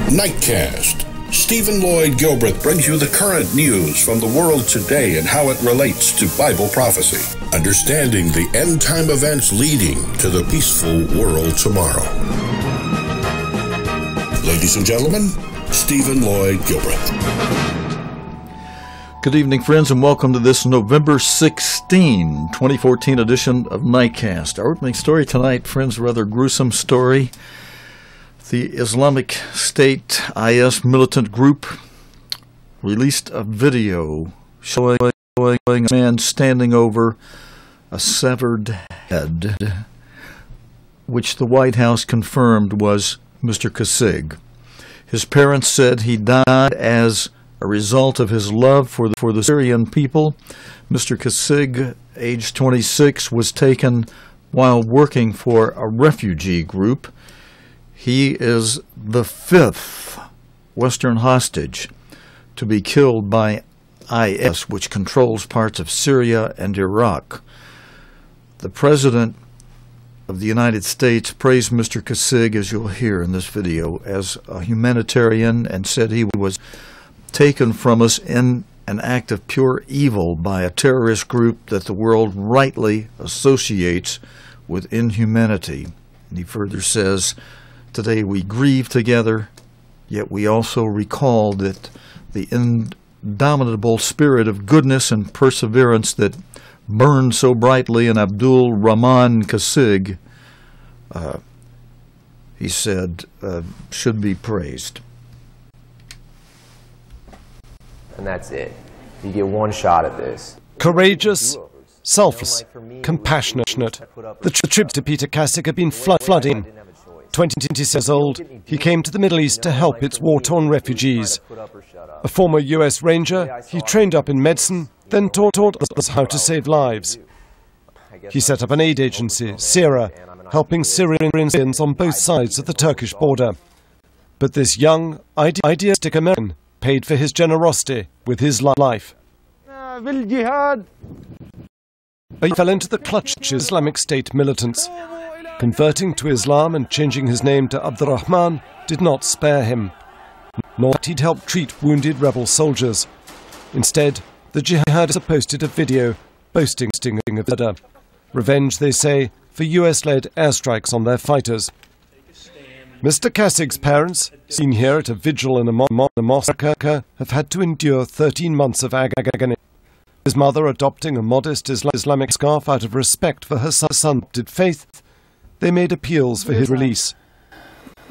Nightcast. Stephen Lloyd Gilbreth brings you the current news from the world today and how it relates to Bible prophecy. Understanding the end-time events leading to the peaceful world tomorrow. Ladies and gentlemen, Stephen Lloyd Gilbreth. Good evening, friends, and welcome to this November 16, 2014 edition of Nightcast. Our opening story tonight, friends, a rather gruesome story. The Islamic State IS militant group released a video showing a man standing over a severed head, which the White House confirmed was Mr. Kassig. His parents said he died as a result of his love for the Syrian people. Mr. Kassig, age 26, was taken while working for a refugee group. He is the fifth Western hostage to be killed by IS, which controls parts of Syria and Iraq. The President of the United States praised Mr. Kassig, as you'll hear in this video, as a humanitarian and said he was taken from us in an act of pure evil by a terrorist group that the world rightly associates with inhumanity. And he further says, "Today we grieve together, yet we also recall that the indomitable spirit of goodness and perseverance that burned so brightly in Abdul-Rahman Kassig," he said, should be praised. And that's it. You get one shot at this. Courageous, selfless, compassionate. The trip to Peter Kassig had been flooding. 26 years old, he came to the Middle East to help its war-torn refugees. A former US Ranger, he trained up in medicine, then taught us how to save lives. He set up an aid agency, SIRA, helping Syrians on both sides of the Turkish border. But this young, idealistic American paid for his generosity with his life. He fell into the clutches of Islamic State militants. Converting to Islam and changing his name to Abdul-Rahman did not spare him, nor that he'd help treat wounded rebel soldiers. Instead, the jihadists posted a video boasting of murder. Revenge, they say, for US-led airstrikes on their fighters. Mr. Kassig's parents, seen here at a vigil in a mosque, have had to endure 13 months of agony. His mother adopting a modest Islamic scarf out of respect for her son's faith, they made appeals for his release.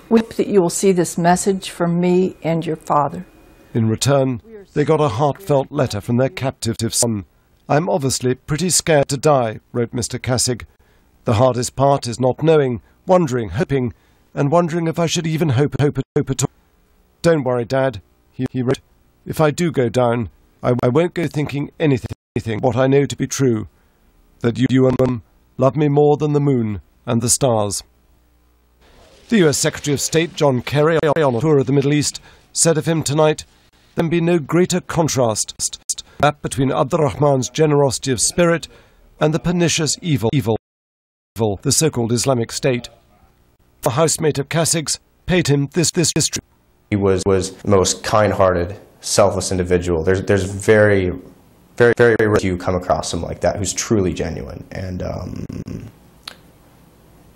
We hope that you will see this message from me and your father. In return, they got a heartfelt letter from their captive son. "I'm obviously pretty scared to die," wrote Mr. Kassig. "The hardest part is not knowing, wondering, hoping, and wondering if I should even hope at all. Don't worry, Dad," he wrote. "If I do go down, I won't go thinking anything what I know to be true, that you and them love me more than the moon and the stars." The US Secretary of State, John Kerry, on a tour of the Middle East, said of him tonight, "There can be no greater contrast between Abdul-Rahman's generosity of spirit and the pernicious evil, the so-called Islamic State." A housemate of Kassig's paid him this tribute. He was the most kind-hearted, selfless individual. There's very rare you come across him like that who's truly genuine, and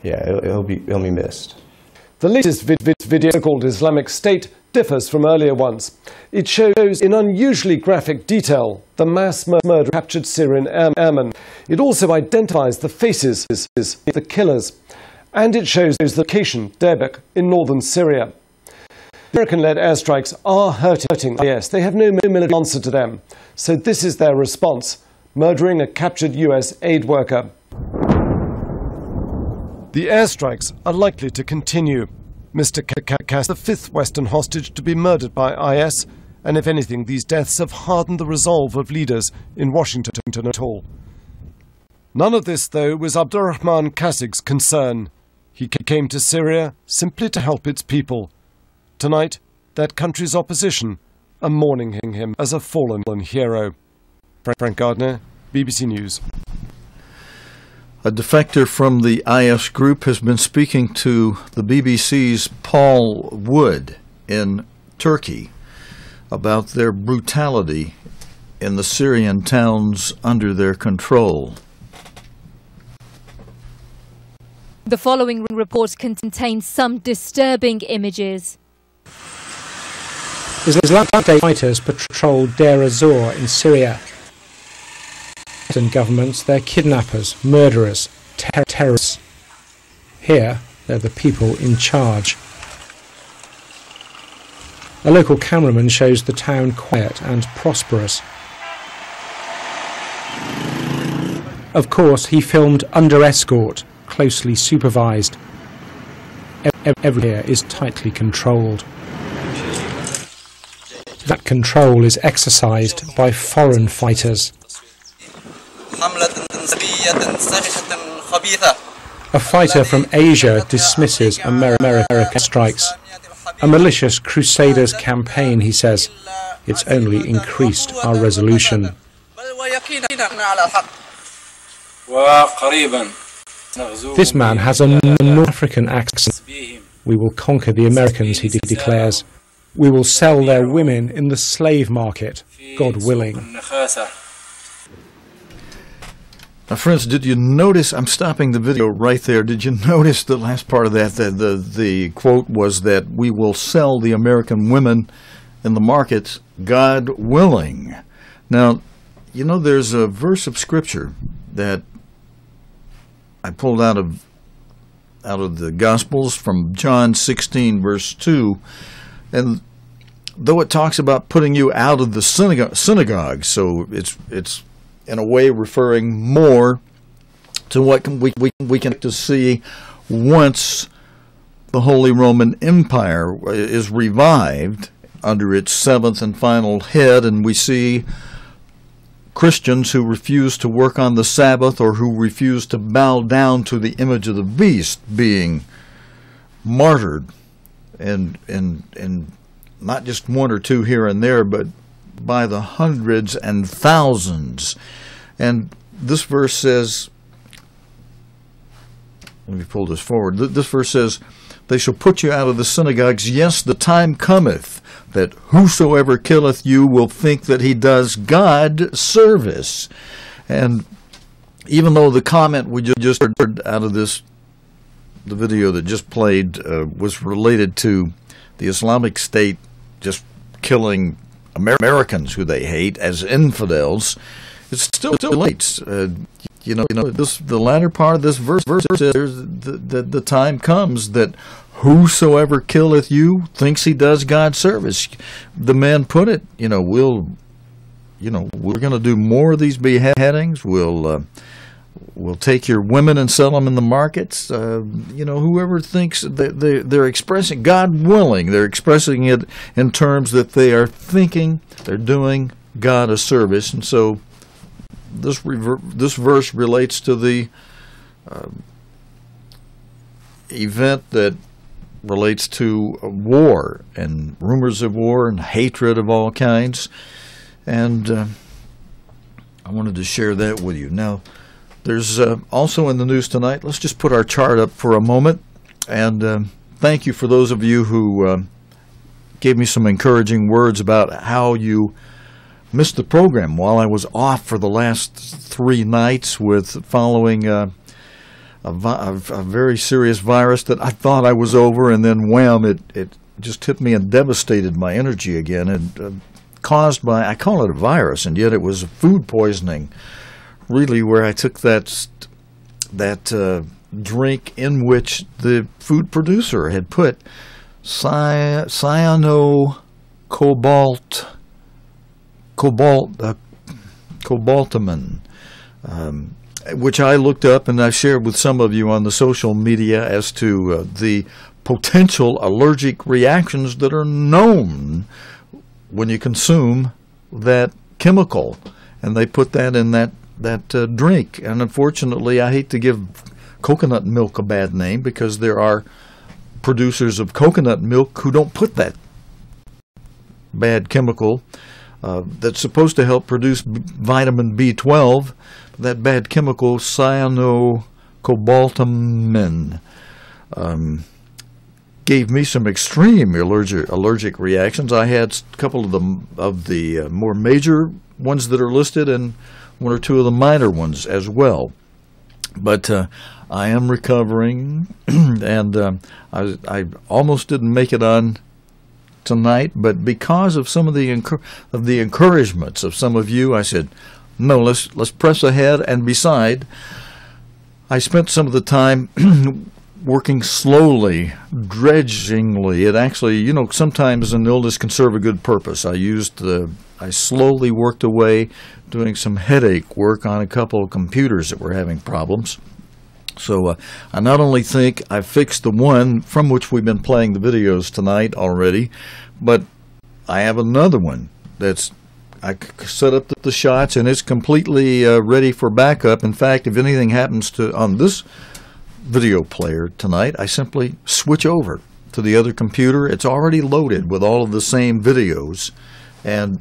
yeah, he'll be missed. The latest video called Islamic State differs from earlier ones. It shows in unusually graphic detail the mass murder of captured Syrian airmen. It also identifies the faces of the killers. And it shows the location, Apec, in northern Syria. The American-led airstrikes are hurting IS. They have no military answer to them. So this is their response, murdering a captured US aid worker. The airstrikes are likely to continue. Mr. Kassig, the fifth Western hostage to be murdered by IS, and if anything, these deaths have hardened the resolve of leaders in Washington at all. None of this, though, was Abdul-Rahman Kassig's concern. He came to Syria simply to help its people. Tonight, that country's opposition are mourning him as a fallen hero. Frank Gardner, BBC News. A defector from the IS group has been speaking to the BBC's Paul Wood. in Turkey about their brutality in the Syrian towns under their control. The following report contains some disturbing images. Islamic State fighters patrolled Deir ez-Zor in Syria. And governments, they're kidnappers, murderers, terrorists. Here, they're the people in charge. A local cameraman shows the town quiet and prosperous. Of course, he filmed under escort, closely supervised. Every here is tightly controlled. That control is exercised by foreign fighters. A fighter from Asia dismisses American strikes. A malicious crusaders campaign, he says. It's only increased our resolution. This man has a North African accent. We will conquer the Americans, he declares. We will sell their women in the slave market, God willing. Now, friends, did you notice, I'm stopping the video right there, did you notice the last part of that, the quote was that we will sell the American women in the markets, God willing. Now, you know, there's a verse of Scripture that I pulled out of the Gospels from John 16, verse 2, and though it talks about putting you out of the synagogue, so it's in a way referring more to what we can to see once the Holy Roman Empire is revived under its seventh and final head, and we see Christians who refuse to work on the Sabbath or who refuse to bow down to the image of the beast being martyred, and not just one or two here and there, but by the hundreds and thousands. And this verse says, let me pull this forward. This verse says, they shall put you out of the synagogues. Yes, the time cometh that whosoever killeth you will think that he does God service. And even though the comment we just heard out of the video that just played was related to the Islamic State just killing Americans who they hate as infidels, it still relates. The latter part of this verse says the time comes that whosoever killeth you thinks he does God service. The man put it, we're going to do more of these beheadings. We'll take your women and sell them in the markets. Whoever thinks that they're expressing, God willing, they're expressing it in terms that they are thinking they're doing God a service. And so this verse relates to the event that relates to war and rumors of war and hatred of all kinds. And I wanted to share that with you. Now, there's also in the news tonight, let's just put our chart up for a moment, and thank you for those of you who gave me some encouraging words about how you missed the program while I was off for the last 3 nights with following a very serious virus that I thought I was over, and then wham, it just hit me and devastated my energy again, and caused by, I call it a virus, and yet it was food poisoning, really, where I took that drink in which the food producer had put cobaltamine, which I looked up and I shared with some of you on the social media as to the potential allergic reactions that are known when you consume that chemical, and they put that in that drink. And unfortunately, I hate to give coconut milk a bad name, because there are producers of coconut milk who don't put that bad chemical that's supposed to help produce vitamin B12, that bad chemical cyanocobalamin, gave me some extreme allergic reactions. I had a couple of the more major ones that are listed, and one or two of the minor ones as well. But I am recovering, and I almost didn't make it on tonight, but because of some of the encouragements of some of you, I said, no, let's press ahead. And beside, I spent some of the time working slowly, dredgingly. It actually, sometimes an illness can serve a good purpose. I slowly worked away doing some headache work on a couple of computers that were having problems. So I not only think I fixed the one from which we've been playing the videos tonight already, but I have another one I set up the shots, and it's completely ready for backup. In fact, if anything happens on this video player tonight, I simply switch over to the other computer. It's already loaded with all of the same videos, and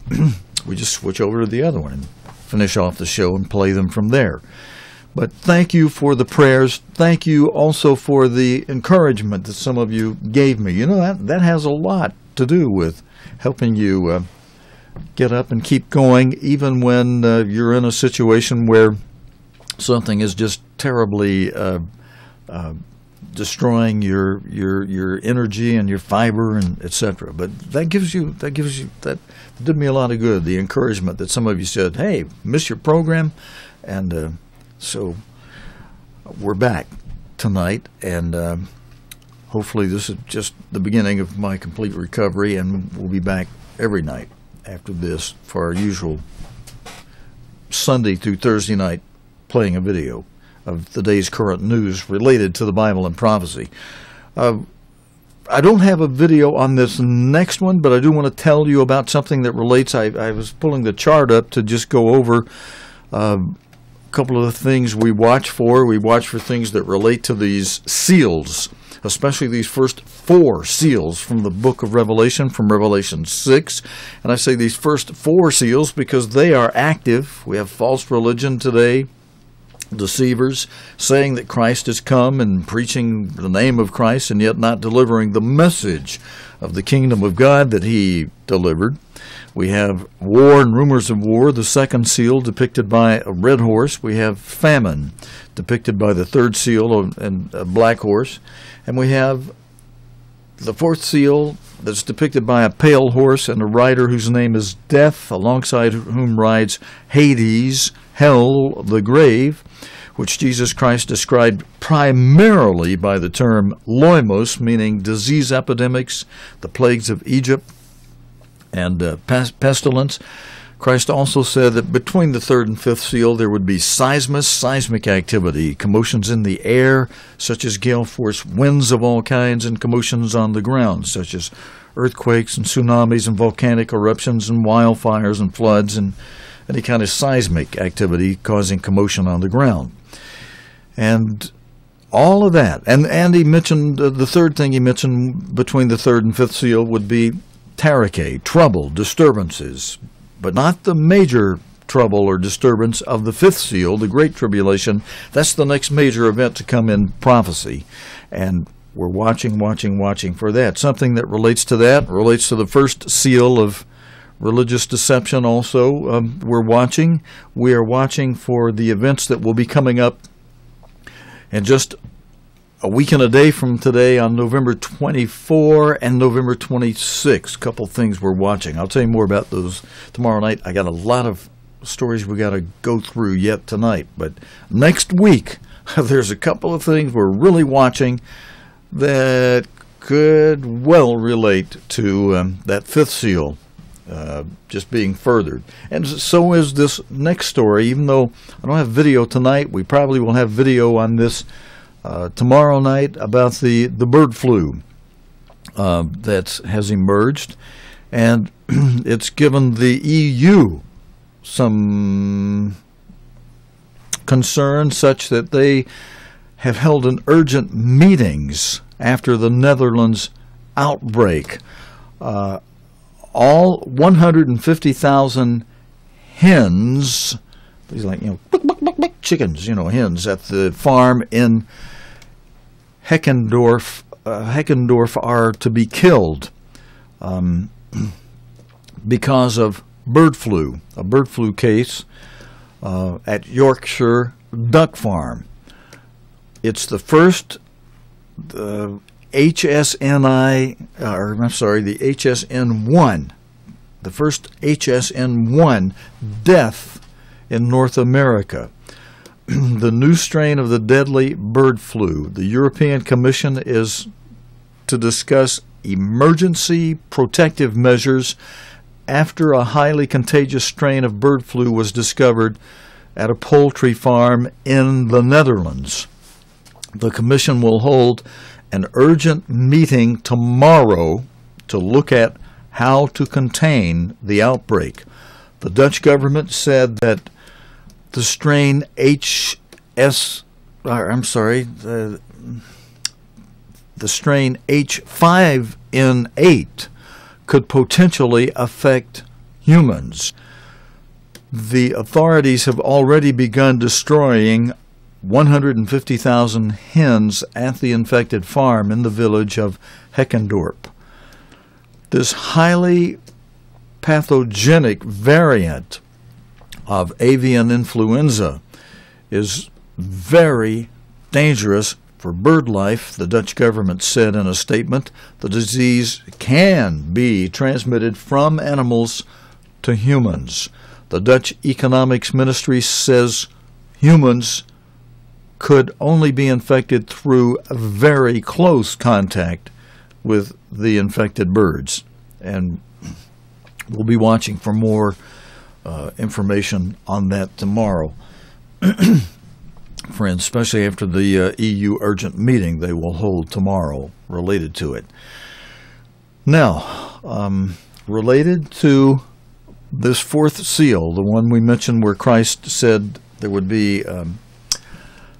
we just switch over to the other one and finish off the show and play them from there. But thank you for the prayers. Thank you also for the encouragement that some of you gave me. That has a lot to do with helping you get up and keep going, even when you're in a situation where something is just terribly destroying your energy and your fiber and etc. But that did me a lot of good. The encouragement that some of you said, "Hey, miss your program," and so we're back tonight, and hopefully this is just the beginning of my complete recovery, and we'll be back every night after this for our usual Sunday through Thursday night playing a video of the day's current news related to the Bible and prophecy. I don't have a video on this next one, but I do want to tell you about something that relates. I was pulling the chart up to just go over a couple of the things we watch for. We watch for things that relate to these seals, especially these first 4 seals from the book of Revelation, from Revelation 6. And I say these first 4 seals because they are active. We have false religion today, deceivers saying that Christ has come and preaching the name of Christ and yet not delivering the message of the kingdom of God that he delivered. We have war and rumors of war, the second seal depicted by a red horse. We have famine depicted by the third seal and a black horse. And we have the fourth seal that's depicted by a pale horse and a rider whose name is Death, alongside whom rides Hades, hell, the grave, which Jesus Christ described primarily by the term loimos, meaning disease epidemics, the plagues of Egypt, and pestilence. Christ also said that between the third and fifth seal there would be seismic activity, commotions in the air, such as gale force winds of all kinds, and commotions on the ground, such as earthquakes and tsunamis and volcanic eruptions and wildfires and floods and any kind of seismic activity causing commotion on the ground. And all of that. And he mentioned, the third thing he mentioned between the third and fifth seal would be terike, trouble, disturbances, but not the major trouble or disturbance of the fifth seal, the Great Tribulation. That's the next major event to come in prophecy. And we're watching for that. Something that relates to that, relates to the first seal of religious deception also. We are watching for the events that will be coming up in just a week and a day from today on November 24 and November 26. A couple things we're watching. I'll tell you more about those tomorrow night. I got a lot of stories we got to go through yet tonight. But next week, there's a couple of things we're really watching that could well relate to that fifth seal just being furthered. And so is this next story. Even though I don't have video tonight, we probably will have video on this tomorrow night about the bird flu that has emerged, and it's given the EU some concern such that they have held an urgent meetings after the Netherlands outbreak. All 150,000 hens, these like chickens, hens at the farm in Hekendorp are to be killed because of bird flu, a bird flu case at Yorkshire Duck Farm. It's the first the HSN1, the first HSN1 death in North America. The new strain of the deadly bird flu. The European Commission is to discuss emergency protective measures after a highly contagious strain of bird flu was discovered at a poultry farm in the Netherlands. The Commission will hold an urgent meeting tomorrow to look at how to contain the outbreak. The Dutch government said that the strain the strain H5N8 could potentially affect humans. The authorities have already begun destroying 150,000 hens at the infected farm in the village of Hekendorp. This highly pathogenic variant of avian influenza is very dangerous for bird life, the Dutch government said in a statement. The disease can be transmitted from animals to humans. The Dutch Economics Ministry says humans could only be infected through very close contact with the infected birds. And we'll be watching for more information on that tomorrow, friends, especially after the EU urgent meeting they will hold tomorrow related to it. Now, related to this fourth seal, the one we mentioned where Christ said there would be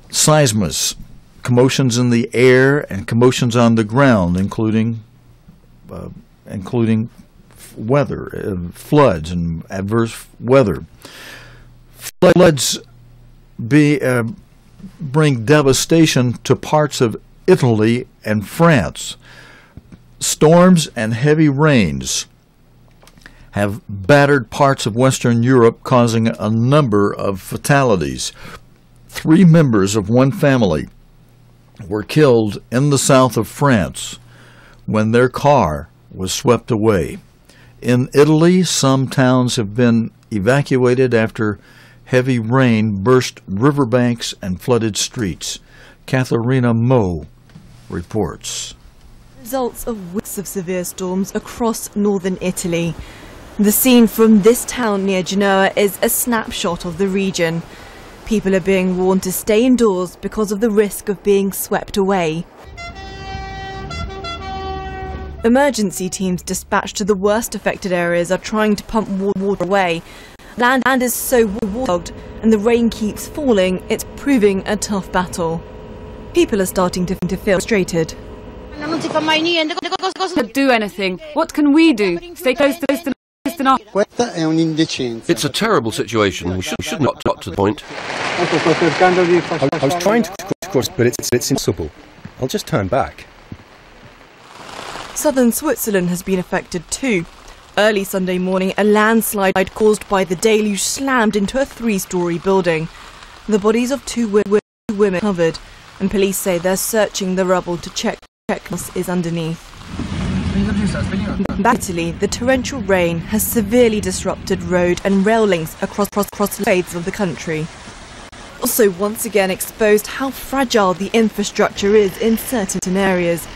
seismus, commotions in the air and commotions on the ground, including weather, floods and adverse weather. Floods bring devastation to parts of Italy and France. Storms and heavy rains have battered parts of Western Europe, causing a number of fatalities. 3 members of one family were killed in the south of France when their car was swept away. In Italy, some towns have been evacuated after heavy rain burst riverbanks and flooded streets. Katharina Moe reports. Results of weeks of severe storms across northern Italy. The scene from this town near Genoa is a snapshot of the region. People are being warned to stay indoors because of the risk of being swept away. Emergency teams dispatched to the worst affected areas are trying to pump water away. Land is so waterlogged and the rain keeps falling, it's proving a tough battle. People are starting to feel frustrated. Can't do anything. What can we do? Stay close to the It's a terrible situation. We should not got to the point. I was trying to cross, but it's impossible. I'll just turn back. Southern Switzerland has been affected too. Early Sunday morning, a landslide caused by the deluge slammed into a 3-story building. The bodies of 2 women covered, and police say they're searching the rubble to check what is underneath. Back to Italy, the torrential rain has severely disrupted road and rail links across swathes of the country. Also once again exposed how fragile the infrastructure is in certain areas.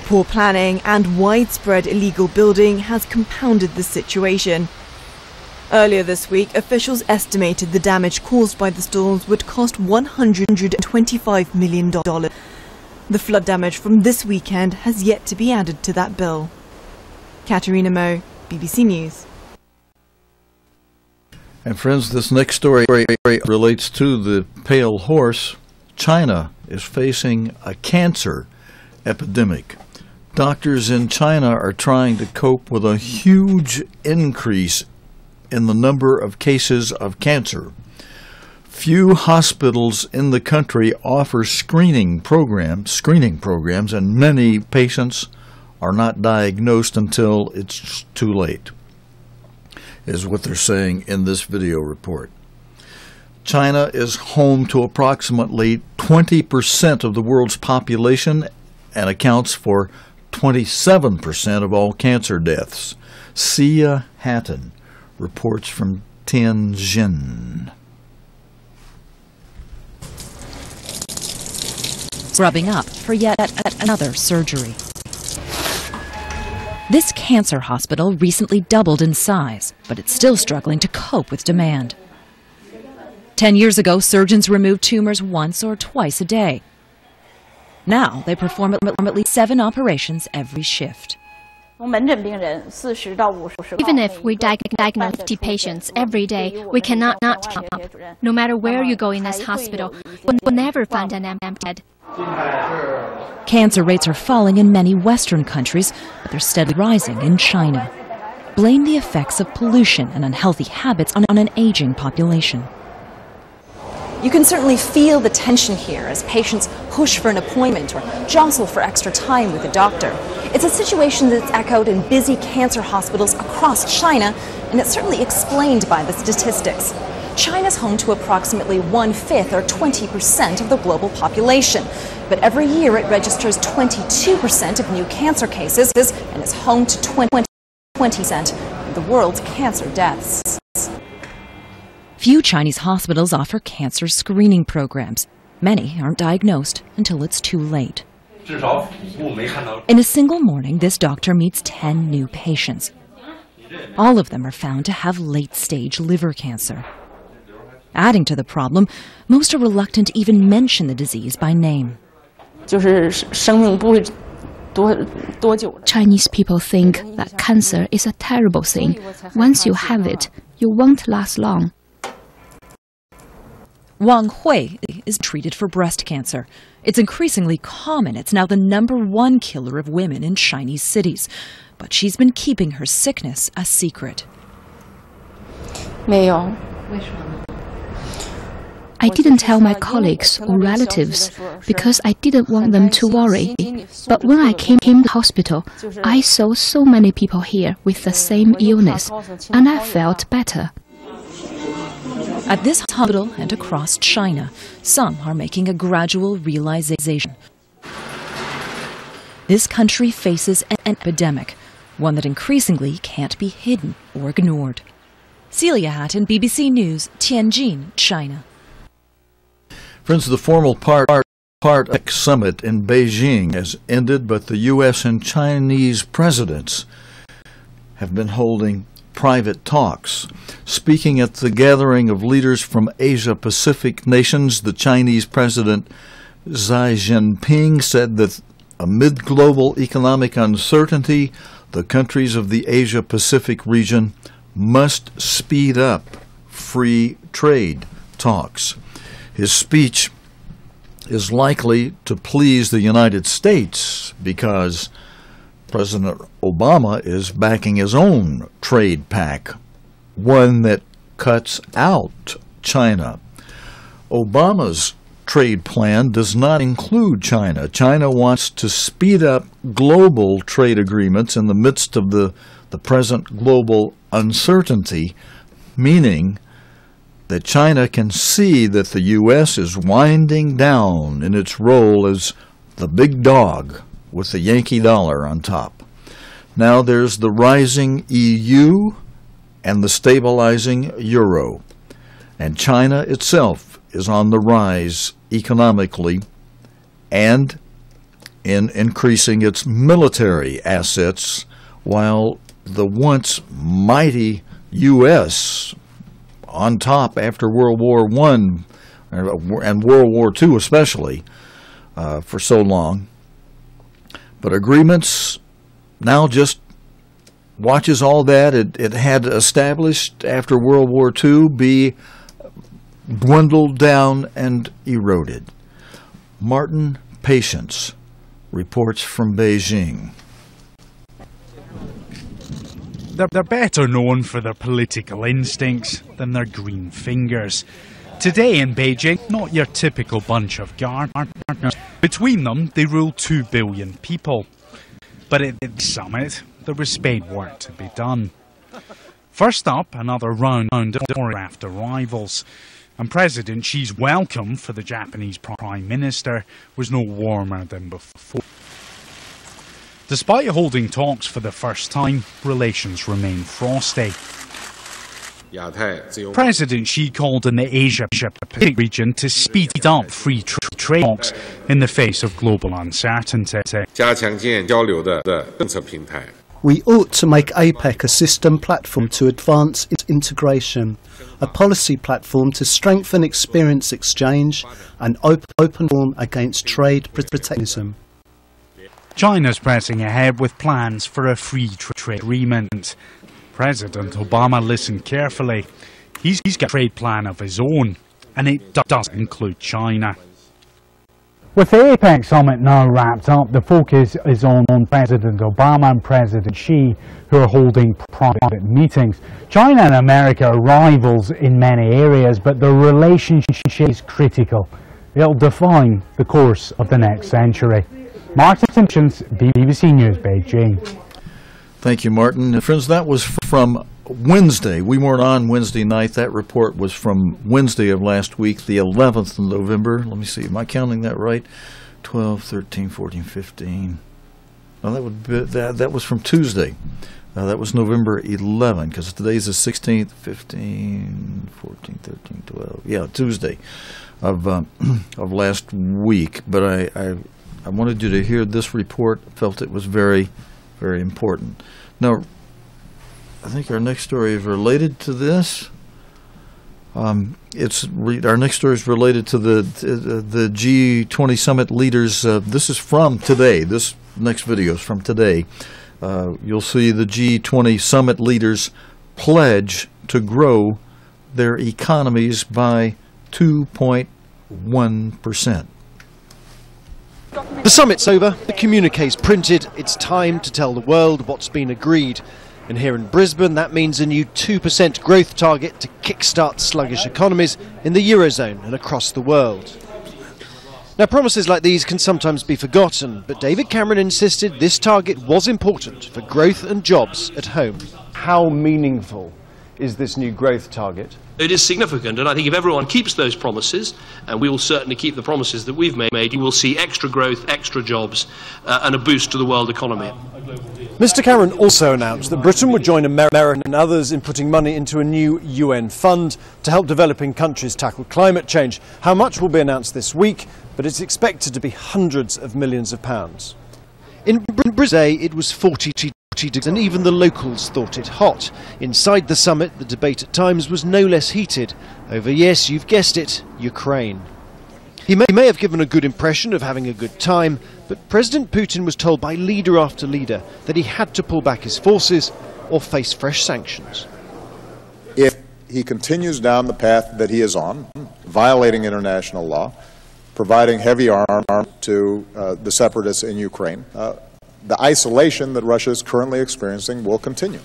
Poor planning and widespread illegal building has compounded the situation. Earlier this week, officials estimated the damage caused by the storms would cost $125 million. The flood damage from this weekend has yet to be added to that bill. Katharina Moe, BBC News. And friends, this next story relates to the pale horse. China is facing a cancer epidemic. Doctors in China are trying to cope with a huge increase in the number of cases of cancer. Few hospitals in the country offer screening programs, and many patients are not diagnosed until it's too late, is what they're saying in this video report. China is home to approximately 20% of the world's population and accounts for 27% of all cancer deaths. Sia Hatton reports from Tianjin. Rubbing up for yet another surgery. This cancer hospital recently doubled in size, but it's still struggling to cope with demand. 10 years ago, surgeons removed tumors once or twice a day. Now they perform at least 7 operations every shift. Even if we diagnose 50 patients every day, we cannot keep up. No matter where you go in this hospital, you will never find an empty bed. Cancer rates are falling in many Western countries, but they're steadily rising in China. Blame the effects of pollution and unhealthy habits on an aging population. You can certainly feel the tension here as patients push for an appointment or jostle for extra time with a doctor. It's a situation that's echoed in busy cancer hospitals across China, and it's certainly explained by the statistics. China's home to approximately 1/5 or 20% of the global population. But every year it registers 22% of new cancer cases and is home to 20% of the world's cancer deaths. Few Chinese hospitals offer cancer screening programs. Many aren't diagnosed until it's too late. In a single morning, this doctor meets 10 new patients. All of them are found to have late-stage liver cancer. Adding to the problem, most are reluctant to even mention the disease by name. Chinese people think that cancer is a terrible thing. Once you have it, you won't last long. Wang Hui is treated for breast cancer. It's increasingly common. It's now the #1 killer of women in Chinese cities. But she's been keeping her sickness a secret. I didn't tell my colleagues or relatives because I didn't want them to worry. But when I came to the hospital, I saw so many people here with the same illness, and I felt better. At this hospital and across China, some are making a gradual realization. This country faces an epidemic, one that increasingly can't be hidden or ignored. Celia Hatton, BBC News, Tianjin, China. Friends, the formal Apec summit in Beijing has ended, but the U.S. and Chinese presidents have been holding private talks. Speaking at the gathering of leaders from Asia-Pacific nations, the Chinese President Xi Jinping said that amid global economic uncertainty, the countries of the Asia-Pacific region must speed up free trade talks. His speech is likely to please the United States because President Obama is backing his own trade pact, one that cuts out China. Obama's trade plan does not include China. China wants to speed up global trade agreements in the midst of the present global uncertainty, meaning that China can see that the U.S. is winding down in its role as the big dog with the Yankee dollar on top. Now there's the rising EU and the stabilizing euro, and China itself is on the rise economically and in increasing its military assets, while the once mighty U.S. on top after World War I and World War II especially for so long. But agreements now just watches all that it had established after World War II be dwindled down and eroded. Martin Patience reports from Beijing. They're better known for their political instincts than their green fingers. Today in Beijing, not your typical bunch of gardeners. Between them, they rule 2 billion people. But at the summit, there was spade work to be done. First up, another round of aircraft arrivals. And President Xi's welcome for the Japanese Prime Minister was no warmer than before. Despite holding talks for the first time, relations remain frosty. President Xi called on the Asia-Pacific region to speed up free trade talks in the face of global uncertainty. We ought to make Apec a system platform to advance its integration, a policy platform to strengthen experience exchange and open forum against trade protectionism. China's pressing ahead with plans for a free trade agreement. President Obama listened carefully. He's got a trade plan of his own, and it does include China. With the Apec summit now wrapped up, the focus is on President Obama and President Xi, who are holding private meetings. China and America are rivals in many areas, but the relationship is critical. It'll define the course of the next century. Martin Hitchens, BBC News, Beijing. Thank you, Martin. Friends, that was from Wednesday. We weren't on Wednesday night. That report was from Wednesday of last week, the 11th of November. Let me see. Am I counting that right? 12, 13, 14, 15. No, that would be, that was from Tuesday. That was November 11, because today's the 16th, 15, 14, 13, 12. Yeah, Tuesday of last week. But I wanted you to hear this report. Felt it was very, very important. Now, I think our next story is related to this. Our next story is related to the G20 summit leaders. This is from today. This next video is from today. You'll see the G20 summit leaders pledge to grow their economies by 2.1%. The summit's over, the communique's printed, it's time to tell the world what's been agreed. And here in Brisbane, that means a new 2% growth target to kickstart sluggish economies in the Eurozone and across the world. Now, promises like these can sometimes be forgotten, but David Cameron insisted this target was important for growth and jobs at home. How meaningful is this new growth target? It is significant, and I think if everyone keeps those promises, and we will certainly keep the promises that we've made, you will see extra growth, extra jobs, and a boost to the world economy. Mr Cameron also announced that Britain would join America and others in putting money into a new UN fund to help developing countries tackle climate change. How much will be announced this week, but it's expected to be hundreds of millions of pounds. In Brisbane, it was 40 degrees, and even the locals thought it hot. Inside the summit, the debate at times was no less heated over, yes, you've guessed it, Ukraine. He may have given a good impression of having a good time, but President Putin was told by leader after leader that he had to pull back his forces or face fresh sanctions. If he continues down the path that he is on, violating international law, providing heavy arms to the separatists in Ukraine, the isolation that Russia is currently experiencing will continue.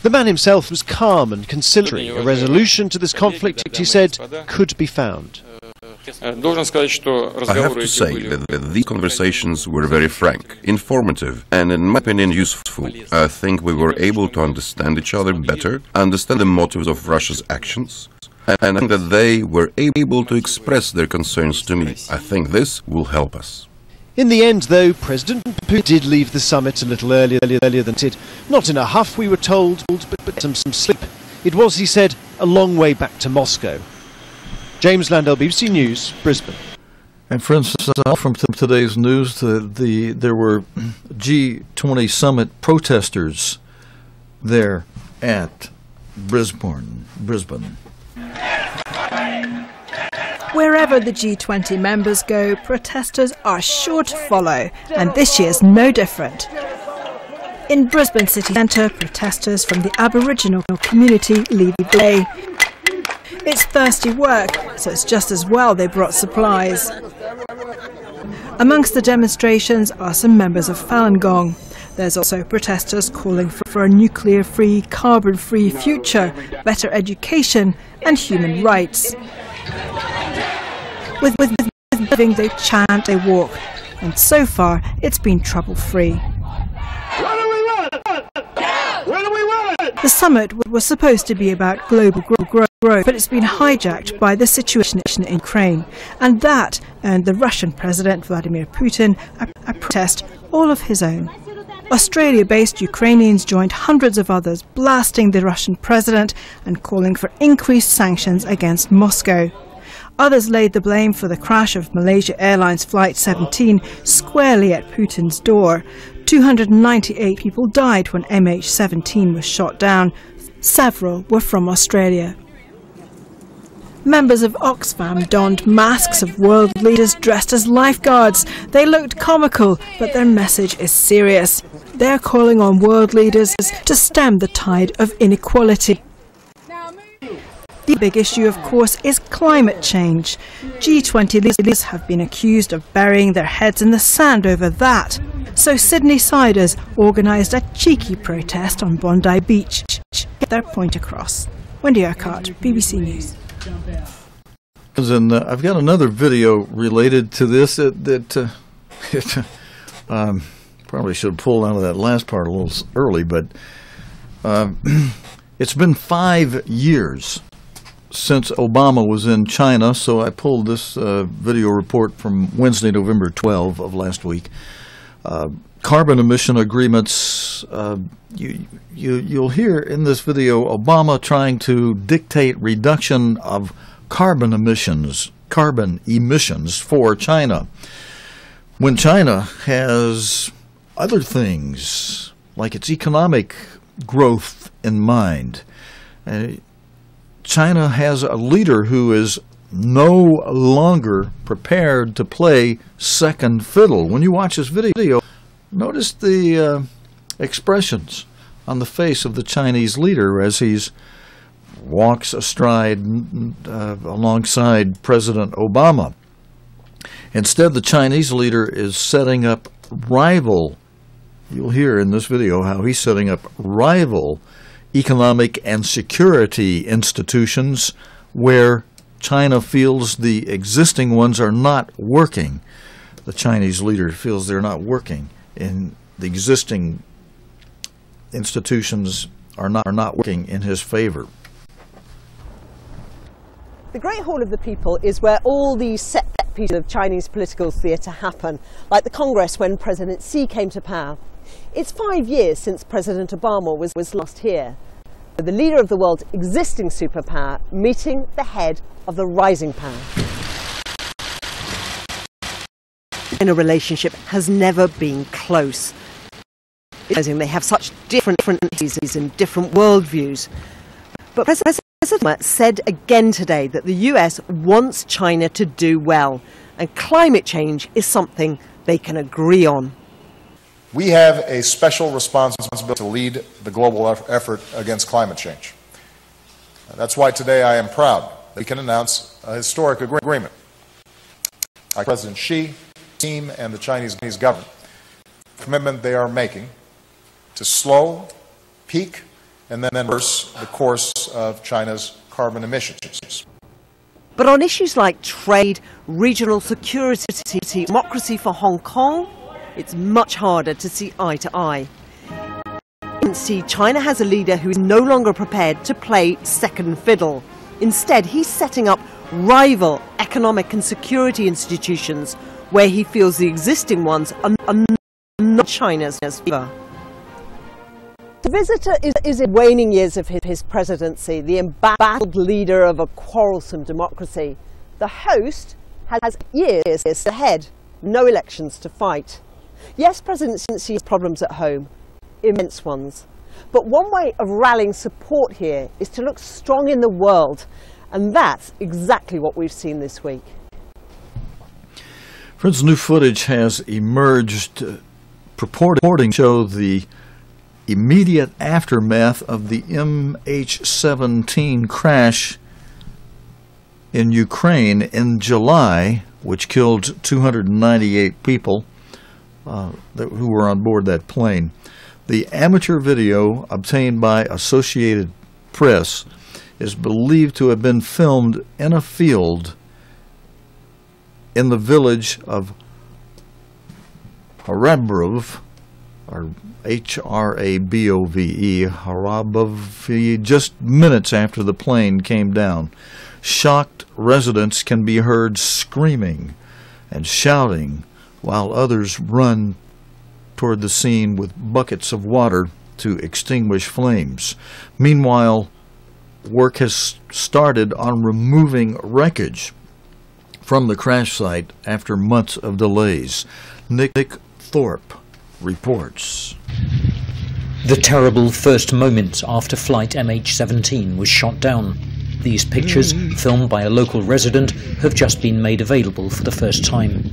The man himself was calm and conciliatory. A resolution to this conflict, he said, could be found. I have to say that these conversations were very frank, informative, and in my opinion useful. I think we were able to understand each other better, understand the motives of Russia's actions, and I think that they were able to express their concerns to me. I think this will help us. In the end, though, President Putin did leave the summit a little earlier than it. Not in a huff, we were told, but some sleep. It was, he said, a long way back to Moscow. James Landell, BBC News, Brisbane. And friends, from today's news, there were G20 summit protesters there at Brisbane. Wherever the G20 members go, protesters are sure to follow, and this year's no different. In Brisbane city centre, protesters from the Aboriginal community lead the way. It's thirsty work, so it's just as well they brought supplies. Amongst the demonstrations are some members of Falun Gong. There's also protesters calling for a nuclear-free, carbon-free future, better education and human rights. With living, they chant, they walk, and so far it's been trouble-free. The summit was supposed to be about global growth, but it's been hijacked by the situation in Ukraine, and that earned the Russian President Vladimir Putin a protest all of his own. Australia-based Ukrainians joined hundreds of others, blasting the Russian president and calling for increased sanctions against Moscow. Others laid the blame for the crash of Malaysia Airlines Flight 17 squarely at Putin's door. 298 people died when MH17 was shot down. Several were from Australia. Members of Oxfam donned masks of world leaders dressed as lifeguards. They looked comical, but their message is serious. They're calling on world leaders to stem the tide of inequality. The big issue, of course, is climate change. G20 leaders have been accused of burying their heads in the sand over that. So Sydney-siders organised a cheeky protest on Bondi Beach to get their point across. Wendy Urquhart, BBC News. And I've got another video related to this probably should have pulled out of that last part a little early, but it's been 5 years since Obama was in China, so I pulled this video report from Wednesday, November 12 of last week. Carbon emission agreements, you'll hear in this video Obama trying to dictate reduction of carbon emissions for China, when China has other things like its economic growth in mind. China has a leader who is no longer prepared to play second fiddle. When you watch this video, notice the expressions on the face of the Chinese leader as he walks astride alongside President Obama. Instead, the Chinese leader is setting up you'll hear in this video how he's setting up rival economic and security institutions where China feels the existing ones are not working. The Chinese leader feels they're not working, and the existing institutions are not working in his favor. The Great Hall of the People is where all these set pieces of Chinese political theatre happen, like the Congress when President Xi came to power. It's 5 years since President Obama was last here. The leader of the world's existing superpower meeting the head of the rising power. In a relationship has never been close. They have such different entities and different worldviews. But President Obama said again today that the US wants China to do well, and climate change is something they can agree on. We have a special responsibility to lead the global effort against climate change. That's why today I am proud that we can announce a historic agreement. President Xi, team, and the Chinese government, the commitment they are making to slow, peak, and then reverse the course of China's carbon emissions. But on issues like trade, regional security, democracy for Hong Kong, it's much harder to see eye to eye. See, China has a leader who is no longer prepared to play second fiddle. Instead, he's setting up rival economic and security institutions where he feels the existing ones are not China's favor. The visitor is in waning years of his presidency, the embattled leader of a quarrelsome democracy. The host has years ahead, no elections to fight. Yes, President Xi has problems at home, immense ones. But one way of rallying support here is to look strong in the world, and that's exactly what we've seen this week. Friends, new footage has emerged purporting to show the immediate aftermath of the MH17 crash in Ukraine in July, which killed 298 people who were on board that plane. The amateur video obtained by Associated Press is believed to have been filmed in a field in the village of Harabrov, or H-R-A-B-O-V-E, Harabrov, just minutes after the plane came down. Shocked residents can be heard screaming and shouting while others run toward the scene with buckets of water to extinguish flames. Meanwhile, work has started on removing wreckage from the crash site after months of delays. Nick Thorpe reports. The terrible first moments after flight MH17 was shot down. These pictures, filmed by a local resident, have just been made available for the first time.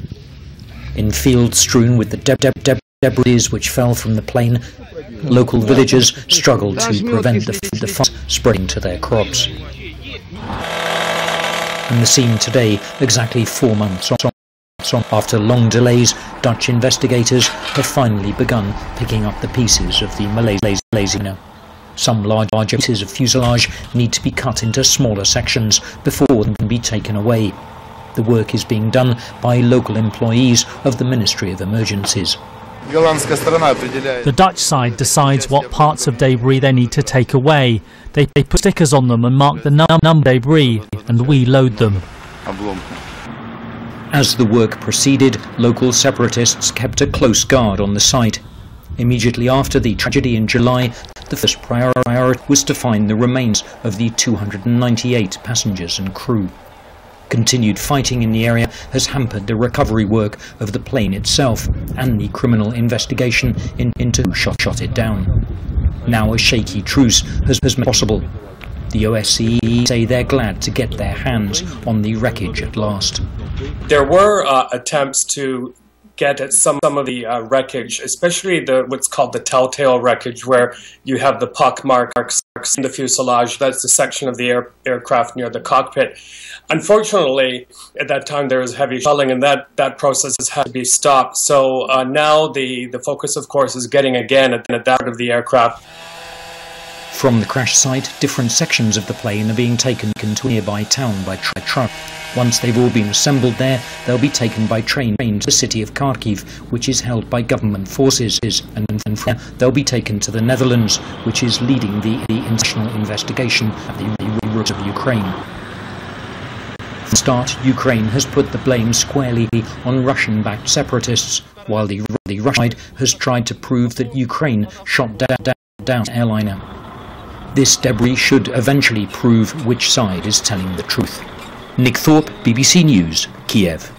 In fields strewn with the debris which fell from the plane, local villagers struggled to prevent the fire spreading to their crops. And the scene today, exactly 4 months on. After long delays, Dutch investigators have finally begun picking up the pieces of the Malaysian. Some large pieces of fuselage need to be cut into smaller sections before they can be taken away. The work is being done by local employees of the Ministry of Emergencies. The Dutch side decides what parts of debris they need to take away. They put stickers on them and mark the number debris, and we load them. As the work proceeded, local separatists kept a close guard on the site. Immediately after the tragedy in July, the first priority was to find the remains of the 298 passengers and crew. Continued fighting in the area has hampered the recovery work of the plane itself and the criminal investigation into who shot it down. Now a shaky truce has made possible. The OSCE say they're glad to get their hands on the wreckage at last. There were attempts to get at some of the wreckage, especially what's called the telltale wreckage, where you have the pock marks in the fuselage. That's the section of the aircraft near the cockpit. Unfortunately, at that time there was heavy shelling, and that process has had to be stopped. So now the focus, of course, is getting again at that part of the aircraft. From the crash site, different sections of the plane are being taken to a nearby town by truck. Once they've all been assembled there, they'll be taken by train to the city of Kharkiv, which is held by government forces, and from there they'll be taken to the Netherlands, which is leading the international investigation of the roots of Ukraine. From the start, Ukraine has put the blame squarely on Russian-backed separatists, while the Russian side has tried to prove that Ukraine shot down an airliner. This debris should eventually prove which side is telling the truth. Nick Thorpe, BBC News, Kiev.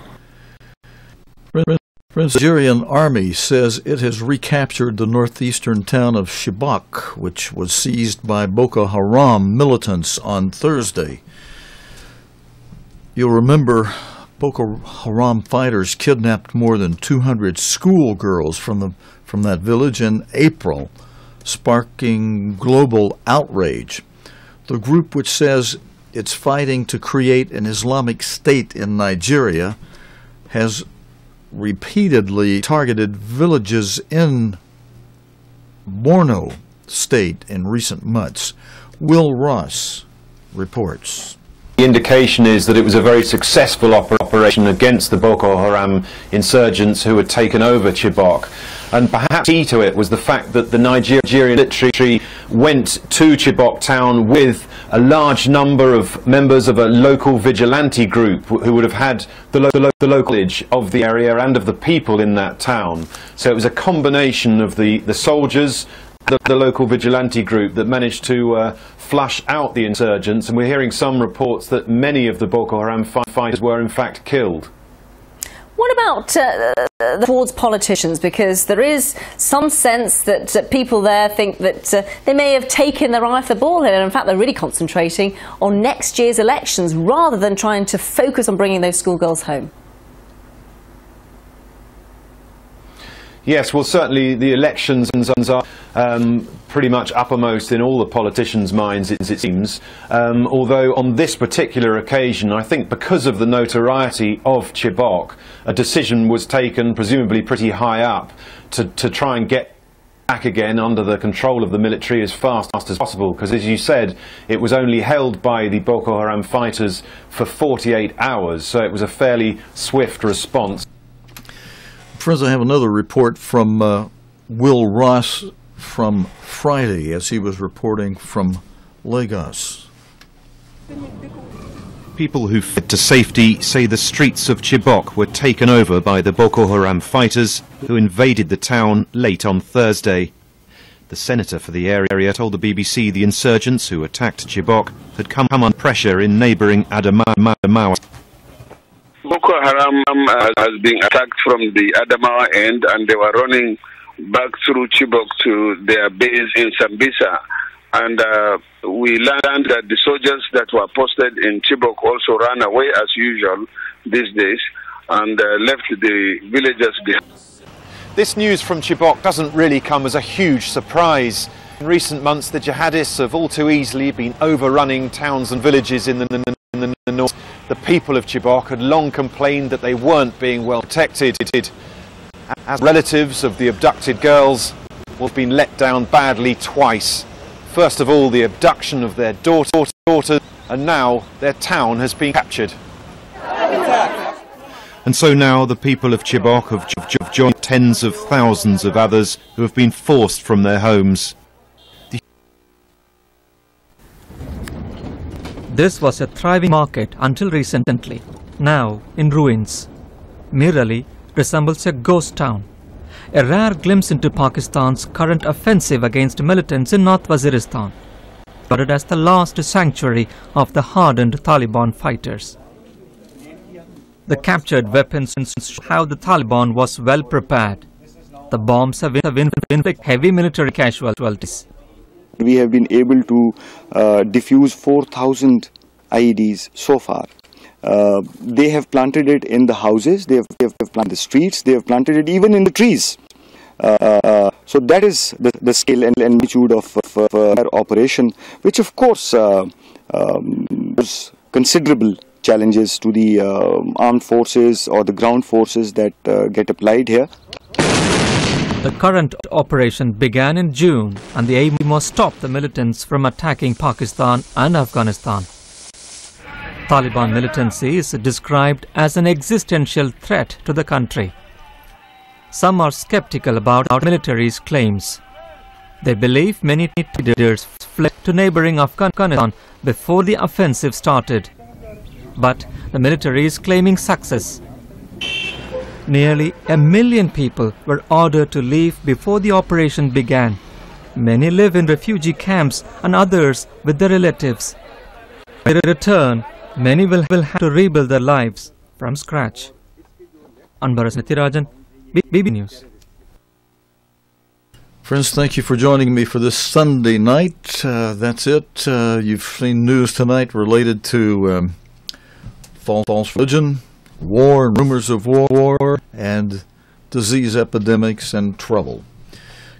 The Nigerian army says it has recaptured the northeastern town of Chibok, which was seized by Boko Haram militants on Thursday. You'll remember Boko Haram fighters kidnapped more than 200 schoolgirls from that village in April, sparking global outrage. The group, which says it's fighting to create an Islamic State in Nigeria, has repeatedly targeted villages in Borno State in recent months. Will Ross reports. The indication is that it was a very successful operation against the Boko Haram insurgents who had taken over Chibok. And perhaps key to it was the fact that the Nigerian military went to Chibok town with a large number of members of a local vigilante group who would have had the local knowledge of the area and of the people in that town. So it was a combination of the soldiers, the local vigilante group that managed to flush out the insurgents, and we're hearing some reports that many of the Boko Haram fighters were in fact killed. What about towards politicians? Because there is some sense that people there think that they may have taken their eye off the ball here, and in fact they're really concentrating on next year's elections rather than trying to focus on bringing those schoolgirls home. Yes, well, certainly the elections are pretty much uppermost in all the politicians' minds, it seems. Although on this particular occasion, I think because of the notoriety of Chibok, a decision was taken, presumably pretty high up, to try and get back again under the control of the military as fast as possible, because as you said, it was only held by the Boko Haram fighters for 48 hours, so it was a fairly swift response. Friends, I have another report from Will Ross from Friday as he was reporting from Lagos. People who fled to safety say the streets of Chibok were taken over by the Boko Haram fighters who invaded the town late on Thursday. The senator for the area told the BBC the insurgents who attacked Chibok had come under pressure in neighbouring Adamawa. Boko Haram has been attacked from the Adamawa end, and they were running back through Chibok to their base in Sambisa. And we learned that the soldiers that were posted in Chibok also ran away as usual these days and left the villagers behind. This news from Chibok doesn't really come as a huge surprise. In recent months, the jihadists have all too easily been overrunning towns and villages in the north. The people of Chibok had long complained that they weren't being well protected. As relatives of the abducted girls have been let down badly twice. First of all, the abduction of their daughter, and now their town has been captured. And so now the people of Chibok have joined tens of thousands of others who have been forced from their homes. This was a thriving market until recently, now in ruins. Merely resembles a ghost town. A rare glimpse into Pakistan's current offensive against militants in North Waziristan, but as the last sanctuary of the hardened Taliban fighters. The captured weapons show how the Taliban was well prepared. The bombs have inflicted heavy military casualties. We have been able to defuse 4,000 IEDs so far. They have planted it in the houses, they have planted the streets, they have planted it even in the trees. So that is the scale and magnitude of our operation, which of course was considerable challenges to the armed forces or the ground forces that get applied here. The current operation began in June, and the aim was to stop the militants from attacking Pakistan and Afghanistan. Taliban militancy is described as an existential threat to the country. Some are skeptical about our military's claims. They believe many leaders fled to neighboring Afghanistan before the offensive started. But the military is claiming success. Nearly 1 million people were ordered to leave before the operation began. Many live in refugee camps and others with their relatives. When they return, many will have to rebuild their lives from scratch. Anbaras Nithirajan, BBC News. Friends, thank you for joining me for this Sunday night. That's it. You've seen news tonight related to false religion, war and rumors of war, and disease epidemics and trouble.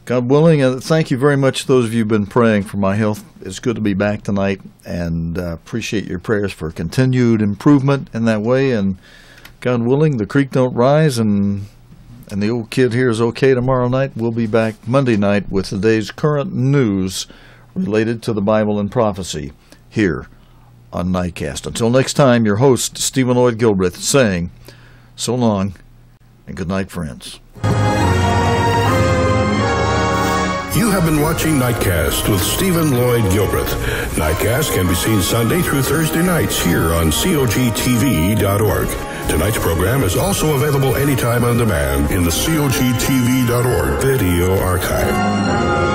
God willing, thank you very much, those of you who've been praying for my health. It's good to be back tonight, and appreciate your prayers for continued improvement in that way. And God willing, the creek don't rise, and the old kid here is okay tomorrow night. We'll be back Monday night with today's current news related to the Bible and prophecy here on Nightcast. Until next time, your host, Stephen Lloyd Gilbreth, saying so long and good night, friends. You have been watching Nightcast with Stephen Lloyd Gilbreth. Nightcast can be seen Sunday through Thursday nights here on cogtv.org. Tonight's program is also available anytime on demand in the cogtv.org video archive.